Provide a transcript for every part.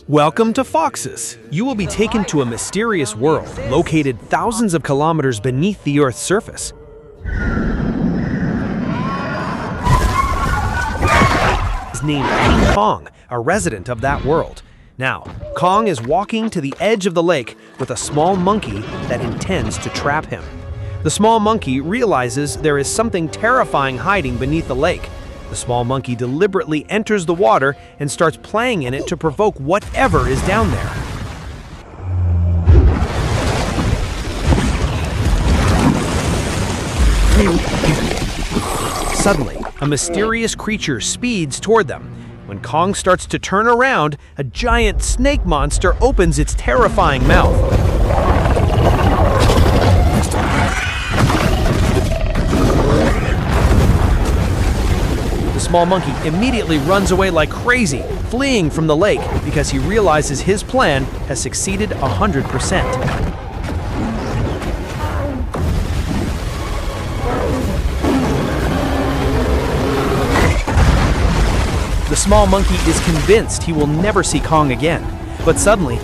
Welcome to Foxes. You will be taken to a mysterious world located thousands of kilometers beneath the Earth's surface. Is named King Kong, a resident of that world. Now, Kong is walking to the edge of the lake with a small monkey that intends to trap him. The small monkey realizes there is something terrifying hiding beneath the lake. The small monkey deliberately enters the water and starts playing in it to provoke whatever is down there. Suddenly, a mysterious creature speeds toward them. When Kong starts to turn around, a giant snake monster opens its terrifying mouth. The small monkey immediately runs away like crazy, fleeing from the lake because he realizes his plan has succeeded 100%. The small monkey is convinced he will never see Kong again, but suddenly,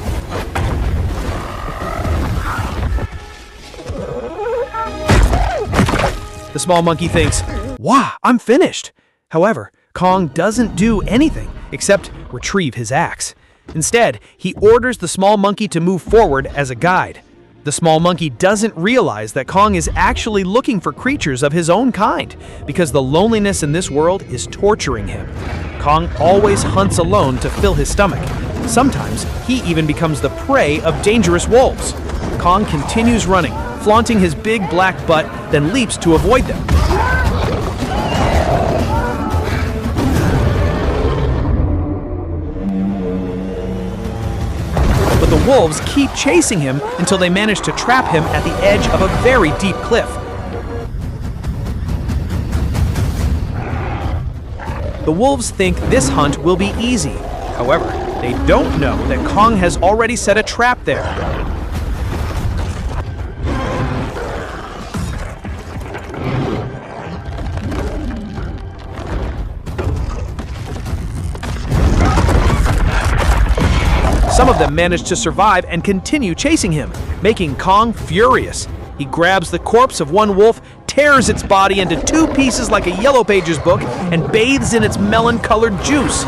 the small monkey thinks, "Wow, I'm finished." However, Kong doesn't do anything except retrieve his axe. Instead, he orders the small monkey to move forward as a guide. The small monkey doesn't realize that Kong is actually looking for creatures of his own kind because the loneliness in this world is torturing him. Kong always hunts alone to fill his stomach. Sometimes, he even becomes the prey of dangerous wolves. Kong continues running, flaunting his big black butt, then leaps to avoid them. But the wolves keep chasing him until they manage to trap him at the edge of a very deep cliff. The wolves think this hunt will be easy. However, they don't know that Kong has already set a trap there. Some of them manage to survive and continue chasing him, making Kong furious. He grabs the corpse of one wolf, tears its body into two pieces like a Yellow Pages book, and bathes in its melon-colored juice.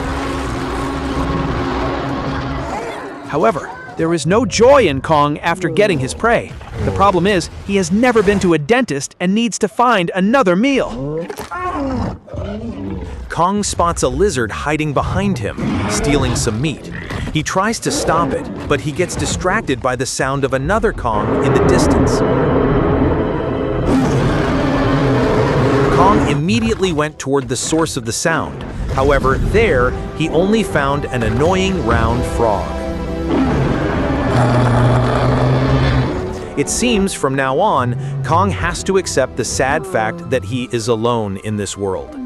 However, there is no joy in Kong after getting his prey. The problem is, he has never been to a dentist and needs to find another meal. Kong spots a lizard hiding behind him, stealing some meat. He tries to stop it, but he gets distracted by the sound of another Kong in the distance. Kong immediately went toward the source of the sound. However, there, he only found an annoying round frog. It seems from now on, Kong has to accept the sad fact that he is alone in this world.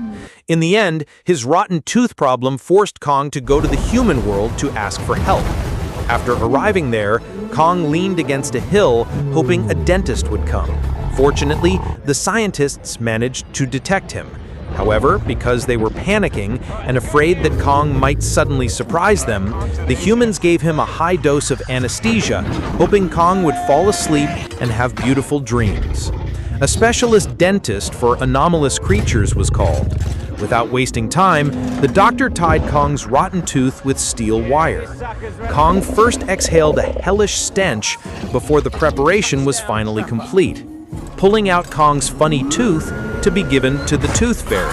In the end, his rotten tooth problem forced Kong to go to the human world to ask for help. After arriving there, Kong leaned against a hill, hoping a dentist would come. Fortunately, the scientists managed to detect him. However, because they were panicking and afraid that Kong might suddenly surprise them, the humans gave him a high dose of anesthesia, hoping Kong would fall asleep and have beautiful dreams. A specialist dentist for anomalous creatures was called. Without wasting time, the doctor tied Kong's rotten tooth with steel wire. Kong first exhaled a hellish stench before the preparation was finally complete, pulling out Kong's funny tooth to be given to the tooth fairy.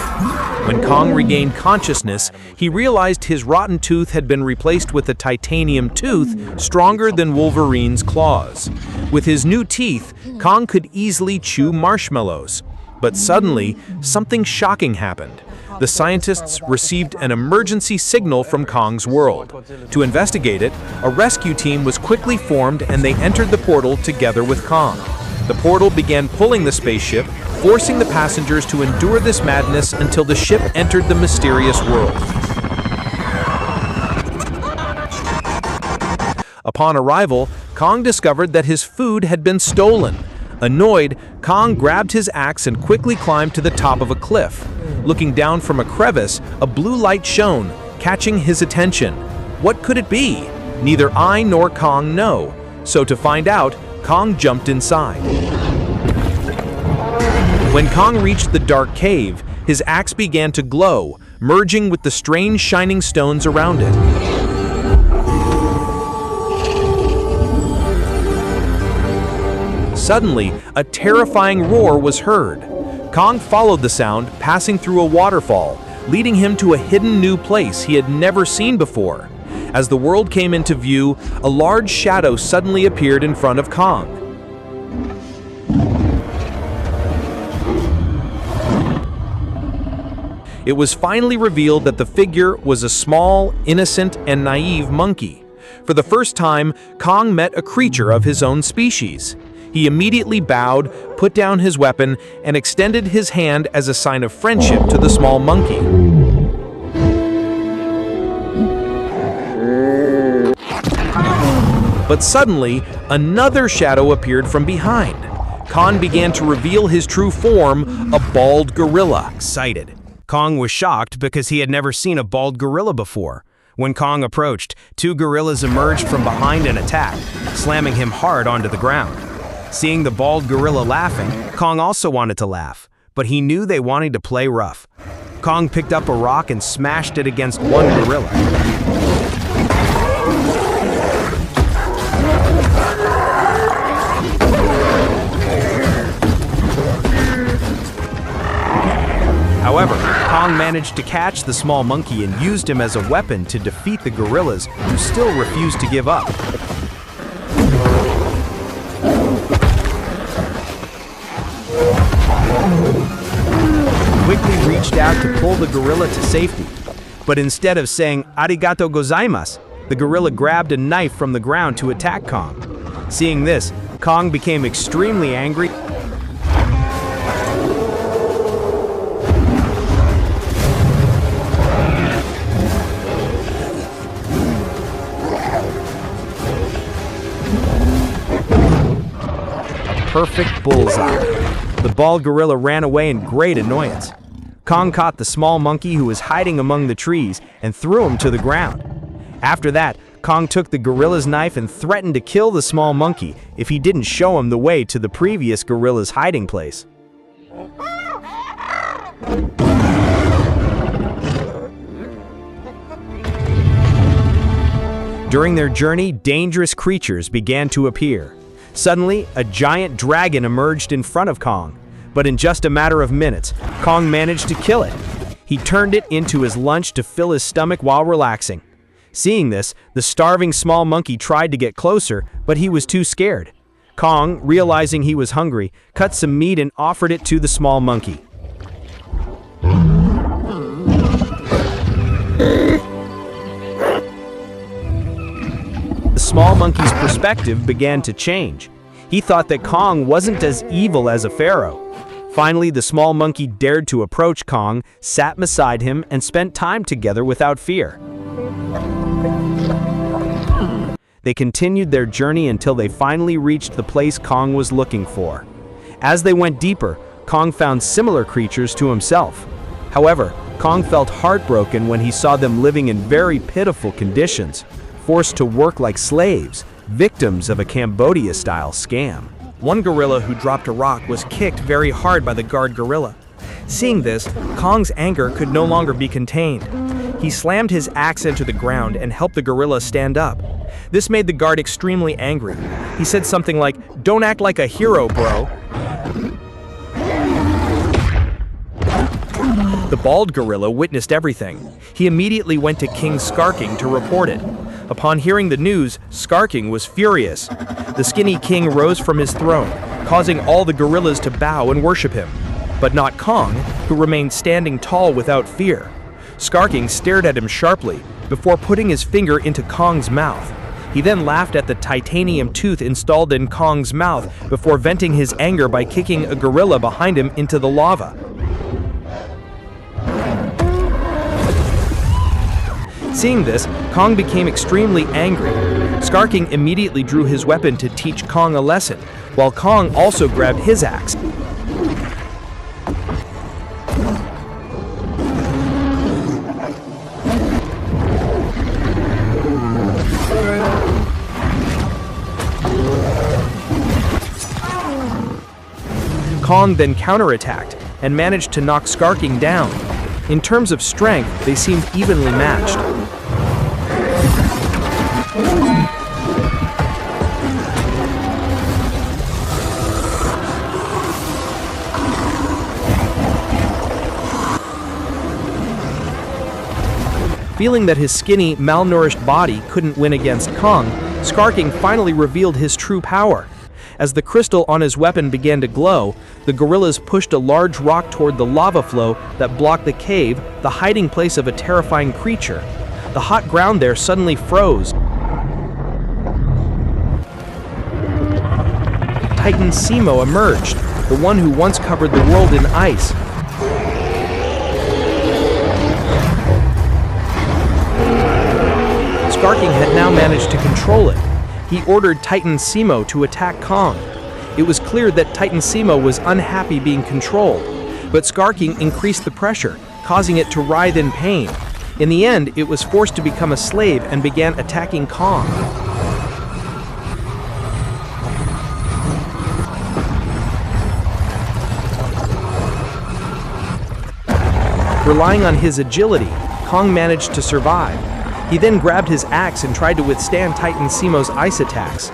When Kong regained consciousness, he realized his rotten tooth had been replaced with a titanium tooth stronger than Wolverine's claws. With his new teeth, Kong could easily chew marshmallows. But suddenly, something shocking happened. The scientists received an emergency signal from Kong's world. To investigate it, a rescue team was quickly formed and they entered the portal together with Kong. The portal began pulling the spaceship, forcing the passengers to endure this madness until the ship entered the mysterious world. Upon arrival, Kong discovered that his food had been stolen. Annoyed, Kong grabbed his axe and quickly climbed to the top of a cliff. Looking down from a crevice, a blue light shone, catching his attention. What could it be? Neither I nor Kong know, so to find out, Kong jumped inside. When Kong reached the dark cave, his axe began to glow, merging with the strange shining stones around it. Suddenly, a terrifying roar was heard. Kong followed the sound, passing through a waterfall, leading him to a hidden new place he had never seen before. As the world came into view, a large shadow suddenly appeared in front of Kong. It was finally revealed that the figure was a small, innocent, and naive monkey. For the first time, Kong met a creature of his own species. He immediately bowed, put down his weapon, and extended his hand as a sign of friendship to the small monkey. But suddenly, another shadow appeared from behind. Kong began to reveal his true form, a bald gorilla. Excited. Kong was shocked because he had never seen a bald gorilla before. When Kong approached, two gorillas emerged from behind and attacked, slamming him hard onto the ground. Seeing the bald gorilla laughing, Kong also wanted to laugh, but he knew they wanted to play rough. Kong picked up a rock and smashed it against one gorilla. However, Kong managed to catch the small monkey and used him as a weapon to defeat the gorillas, who still refused to give up. Quickly reached out to pull the gorilla to safety. But instead of saying, "Arigato gozaimasu," the gorilla grabbed a knife from the ground to attack Kong. Seeing this, Kong became extremely angry. Perfect bullseye. The bald gorilla ran away in great annoyance. Kong caught the small monkey who was hiding among the trees and threw him to the ground. After that, Kong took the gorilla's knife and threatened to kill the small monkey if he didn't show him the way to the previous gorilla's hiding place. During their journey, dangerous creatures began to appear. Suddenly, a giant dragon emerged in front of Kong, but in just a matter of minutes, Kong managed to kill it. He turned it into his lunch to fill his stomach while relaxing. Seeing this, the starving small monkey tried to get closer, but he was too scared. Kong, realizing he was hungry, cut some meat and offered it to the small monkey. The small monkey's perspective began to change. He thought that Kong wasn't as evil as a pharaoh. Finally, the small monkey dared to approach Kong, sat beside him, and spent time together without fear. They continued their journey until they finally reached the place Kong was looking for. As they went deeper, Kong found similar creatures to himself. However, Kong felt heartbroken when he saw them living in very pitiful conditions, forced to work like slaves, victims of a Cambodia-style scam. One gorilla who dropped a rock was kicked very hard by the guard gorilla. Seeing this, Kong's anger could no longer be contained. He slammed his axe into the ground and helped the gorilla stand up. This made the guard extremely angry. He said something like, "Don't act like a hero, bro." The bald gorilla witnessed everything. He immediately went to King Skarking to report it. Upon hearing the news, Skarking was furious. The skinny king rose from his throne, causing all the gorillas to bow and worship him. But not Kong, who remained standing tall without fear. Skarking stared at him sharply, before putting his finger into Kong's mouth. He then laughed at the titanium tooth installed in Kong's mouth before venting his anger by kicking a gorilla behind him into the lava. Seeing this, Kong became extremely angry. Skarking immediately drew his weapon to teach Kong a lesson, while Kong also grabbed his axe. Kong then counterattacked and managed to knock Skarking down. In terms of strength, they seemed evenly matched. Feeling that his skinny, malnourished body couldn't win against Kong, Skarking finally revealed his true power. As the crystal on his weapon began to glow, the gorillas pushed a large rock toward the lava flow that blocked the cave, the hiding place of a terrifying creature. The hot ground there suddenly froze. Titan Simo emerged, the one who once covered the world in ice. Skarking had now managed to control it. He ordered Titan Simo to attack Kong. It was clear that Titan Simo was unhappy being controlled, but Skarking increased the pressure, causing it to writhe in pain. In the end, it was forced to become a slave and began attacking Kong. Relying on his agility, Kong managed to survive. He then grabbed his axe and tried to withstand Titan Simo's ice attacks.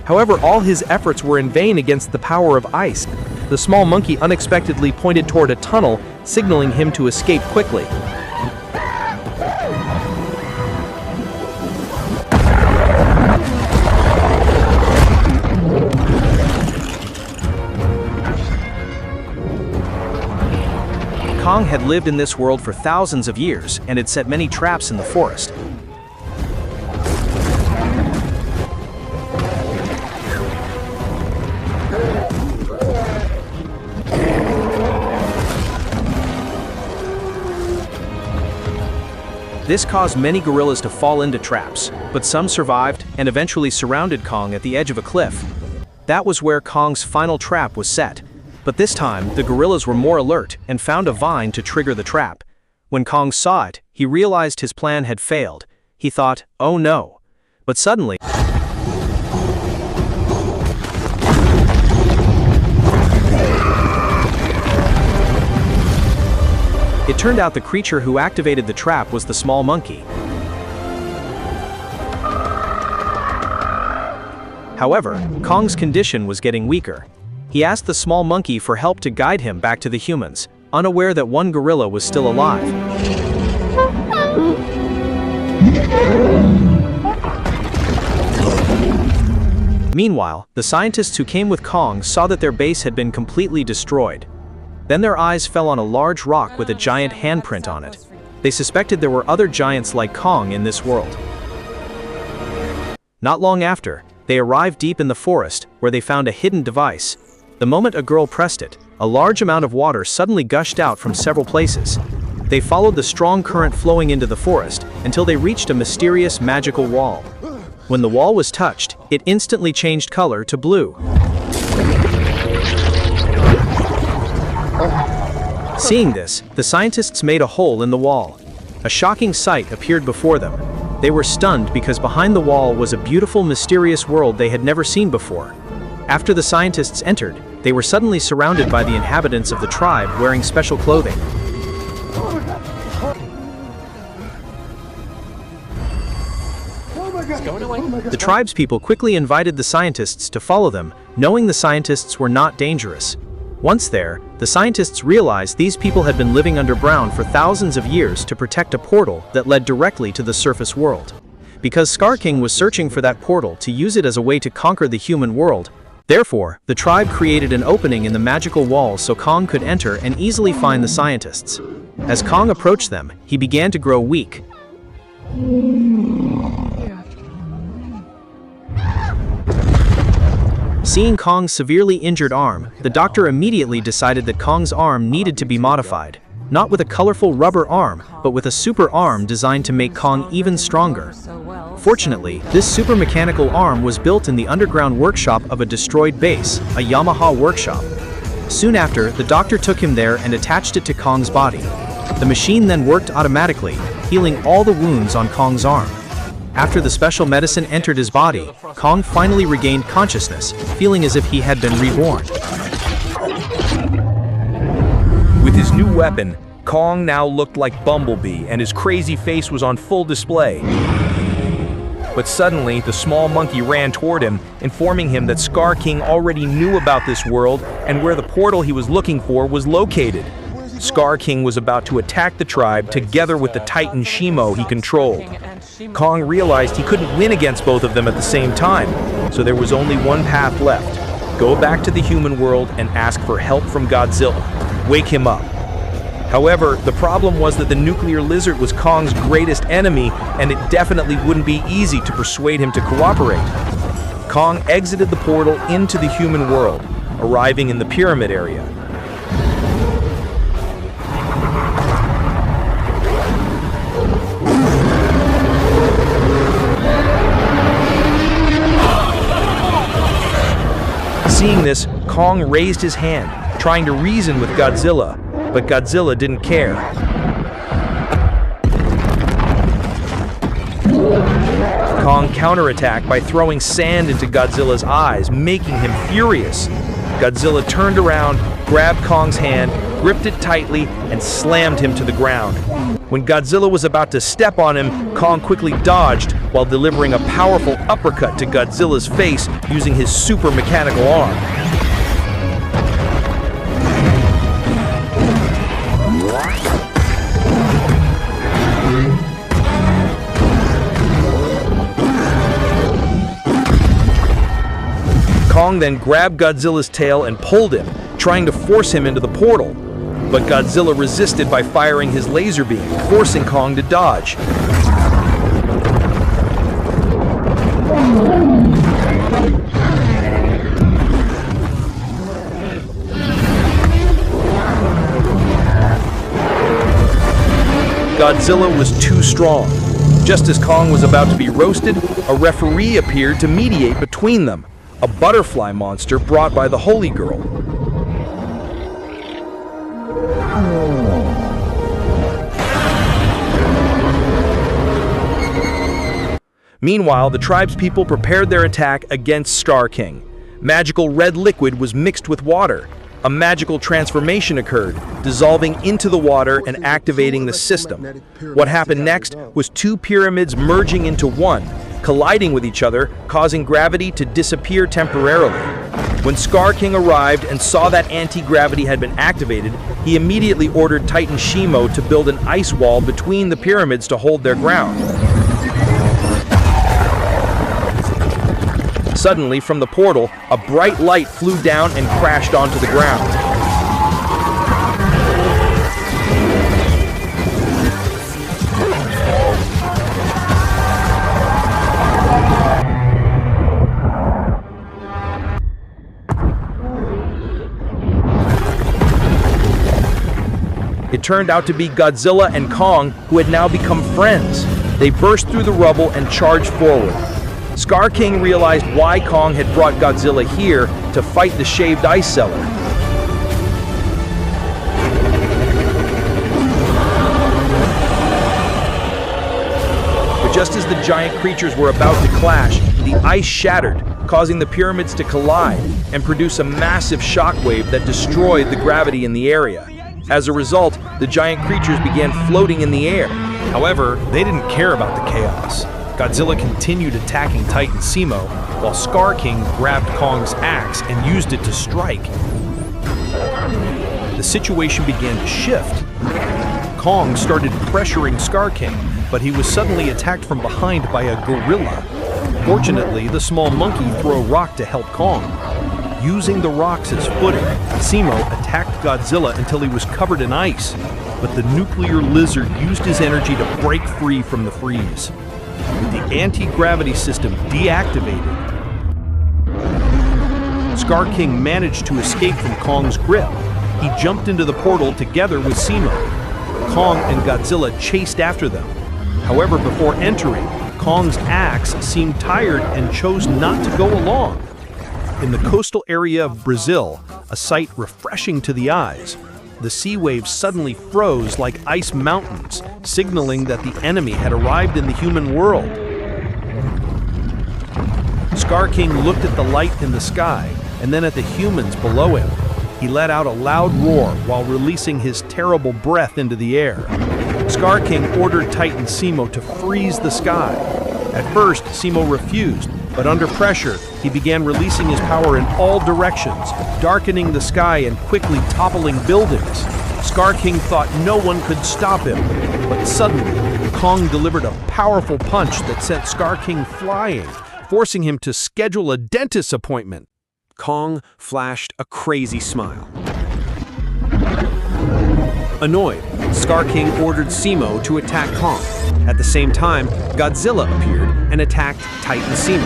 However, all his efforts were in vain against the power of ice. The small monkey unexpectedly pointed toward a tunnel, signaling him to escape quickly. Kong had lived in this world for thousands of years and had set many traps in the forest. This caused many gorillas to fall into traps, but some survived and eventually surrounded Kong at the edge of a cliff. That was where Kong's final trap was set. But this time, the gorillas were more alert and found a vine to trigger the trap. When Kong saw it, he realized his plan had failed. He thought, "Oh no." But suddenly, it turned out the creature who activated the trap was the small monkey. However, Kong's condition was getting weaker. He asked the small monkey for help to guide him back to the humans, unaware that one gorilla was still alive. Meanwhile, the scientists who came with Kong saw that their base had been completely destroyed. Then their eyes fell on a large rock with a giant handprint on it. They suspected there were other giants like Kong in this world. Not long after, they arrived deep in the forest, where they found a hidden device. The moment a girl pressed it, a large amount of water suddenly gushed out from several places. They followed the strong current flowing into the forest until they reached a mysterious magical wall. When the wall was touched, it instantly changed color to blue. Seeing this, the scientists made a hole in the wall. A shocking sight appeared before them. They were stunned because behind the wall was a beautiful, mysterious world they had never seen before. After the scientists entered, they were suddenly surrounded by the inhabitants of the tribe wearing special clothing. The tribespeople quickly invited the scientists to follow them, knowing the scientists were not dangerous. Once there, the scientists realized these people had been living underground for thousands of years to protect a portal that led directly to the surface world. Because Skarking was searching for that portal to use it as a way to conquer the human world, therefore, the tribe created an opening in the magical wall so Kong could enter and easily find the scientists. As Kong approached them, he began to grow weak. Seeing Kong's severely injured arm, the doctor immediately decided that Kong's arm needed to be modified. Not with a colorful rubber arm, but with a super arm designed to make Kong even stronger. Fortunately, this super mechanical arm was built in the underground workshop of a destroyed base, a Yamaha workshop. Soon after, the doctor took him there and attached it to Kong's body. The machine then worked automatically, healing all the wounds on Kong's arm. After the special medicine entered his body, Kong finally regained consciousness, feeling as if he had been reborn. his new weapon, Kong now looked like Bumblebee, and his crazy face was on full display. But suddenly, the small monkey ran toward him, informing him that Scar King already knew about this world and where the portal he was looking for was located. Scar King was about to attack the tribe together with the Titan Shimo he controlled. Kong realized he couldn't win against both of them at the same time, so there was only one path left. Go back to the human world and ask for help from Godzilla. Wake him up. However, the problem was that the nuclear lizard was Kong's greatest enemy, and it definitely wouldn't be easy to persuade him to cooperate. Kong exited the portal into the human world, arriving in the pyramid area. Seeing this, Kong raised his hand, trying to reason with Godzilla, but Godzilla didn't care. Kong counterattacked by throwing sand into Godzilla's eyes, making him furious. Godzilla turned around, grabbed Kong's hand, gripped it tightly, and slammed him to the ground. When Godzilla was about to step on him, Kong quickly dodged while delivering a powerful uppercut to Godzilla's face using his super mechanical arm. Kong then grabbed Godzilla's tail and pulled him, trying to force him into the portal. But Godzilla resisted by firing his laser beam, forcing Kong to dodge. Godzilla was too strong. Just as Kong was about to be roasted, a referee appeared to mediate between them, a butterfly monster brought by the Holy Girl. Meanwhile, the tribespeople prepared their attack against Scar King. Magical red liquid was mixed with water. A magical transformation occurred, dissolving into the water and activating the system. What happened next was two pyramids merging into one, colliding with each other, causing gravity to disappear temporarily. When Scar King arrived and saw that anti-gravity had been activated, he immediately ordered Titan Shimo to build an ice wall between the pyramids to hold their ground. Suddenly, from the portal, a bright light flew down and crashed onto the ground. It turned out to be Godzilla and Kong, who had now become friends. They burst through the rubble and charged forward. Scar King realized why Kong had brought Godzilla here to fight the shaved ice seller. But just as the giant creatures were about to clash, the ice shattered, causing the pyramids to collide and produce a massive shockwave that destroyed the gravity in the area. As a result, the giant creatures began floating in the air. However, they didn't care about the chaos. Godzilla continued attacking Titan Shimo, while Scar King grabbed Kong's axe and used it to strike. The situation began to shift. Kong started pressuring Scar King, but he was suddenly attacked from behind by a gorilla. Fortunately, the small monkey threw a rock to help Kong. Using the rocks as footing, Shimo attacked Godzilla until he was covered in ice, but the nuclear lizard used his energy to break free from the freeze. With the anti-gravity system deactivated, Scar King managed to escape from Kong's grip. He jumped into the portal together with Shimo. Kong and Godzilla chased after them. However, before entering, Kong's axe seemed tired and chose not to go along. In the coastal area of Brazil, a sight refreshing to the eyes, the sea waves suddenly froze like ice mountains, signaling that the enemy had arrived in the human world. Scar King looked at the light in the sky and then at the humans below him. He let out a loud roar while releasing his terrible breath into the air. Scar King ordered Titan Simo to freeze the sky. At first, Simo refused, but under pressure, he began releasing his power in all directions, darkening the sky and quickly toppling buildings. Scar King thought no one could stop him, but suddenly, Kong delivered a powerful punch that sent Scar King flying, forcing him to schedule a dentist appointment. Kong flashed a crazy smile. Annoyed, Scar King ordered Simo to attack Kong. At the same time, Godzilla appeared and attacked Titan Simo.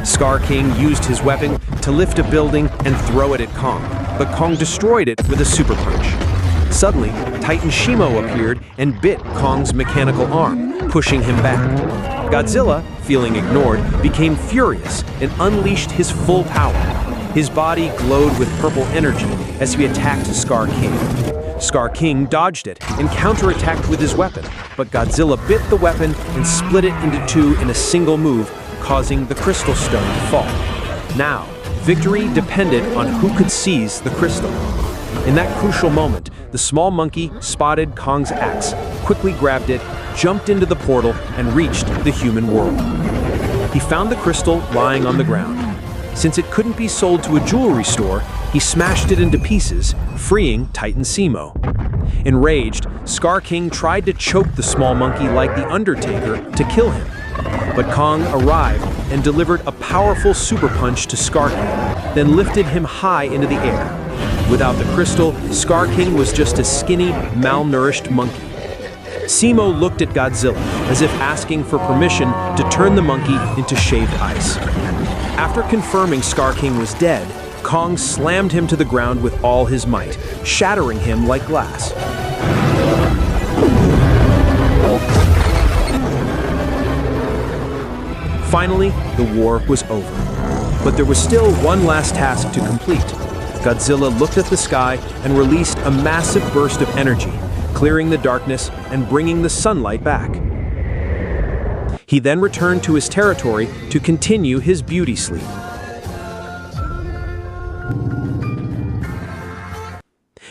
Scar King used his weapon to lift a building and throw it at Kong, but Kong destroyed it with a super punch. Suddenly, Titan Simo appeared and bit Kong's mechanical arm, pushing him back. Godzilla, feeling ignored, became furious and unleashed his full power. His body glowed with purple energy as he attacked Scar King. Scar King dodged it and counterattacked with his weapon, but Godzilla bit the weapon and split it into two in a single move, causing the crystal stone to fall. Now, victory depended on who could seize the crystal. In that crucial moment, the small monkey spotted Kong's axe, quickly grabbed it, jumped into the portal, and reached the human world. He found the crystal lying on the ground. Since it couldn't be sold to a jewelry store, he smashed it into pieces, freeing Titan Simo. Enraged, Scar King tried to choke the small monkey like the Undertaker to kill him. But Kong arrived and delivered a powerful super punch to Scar King, then lifted him high into the air. Without the crystal, Scar King was just a skinny, malnourished monkey. Simo looked at Godzilla as if asking for permission to turn the monkey into shaved ice. After confirming Scar King was dead, Kong slammed him to the ground with all his might, shattering him like glass. Finally, the war was over. But there was still one last task to complete. Godzilla looked at the sky and released a massive burst of energy, clearing the darkness and bringing the sunlight back. He then returned to his territory to continue his beauty sleep.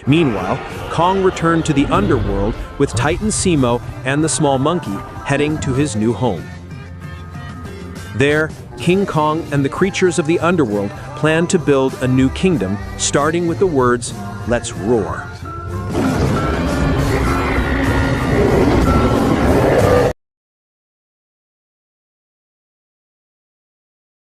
Meanwhile, Kong returned to the underworld with Titan Simo and the small monkey heading to his new home. There, King Kong and the creatures of the underworld planned to build a new kingdom, starting with the words, "Let's roar."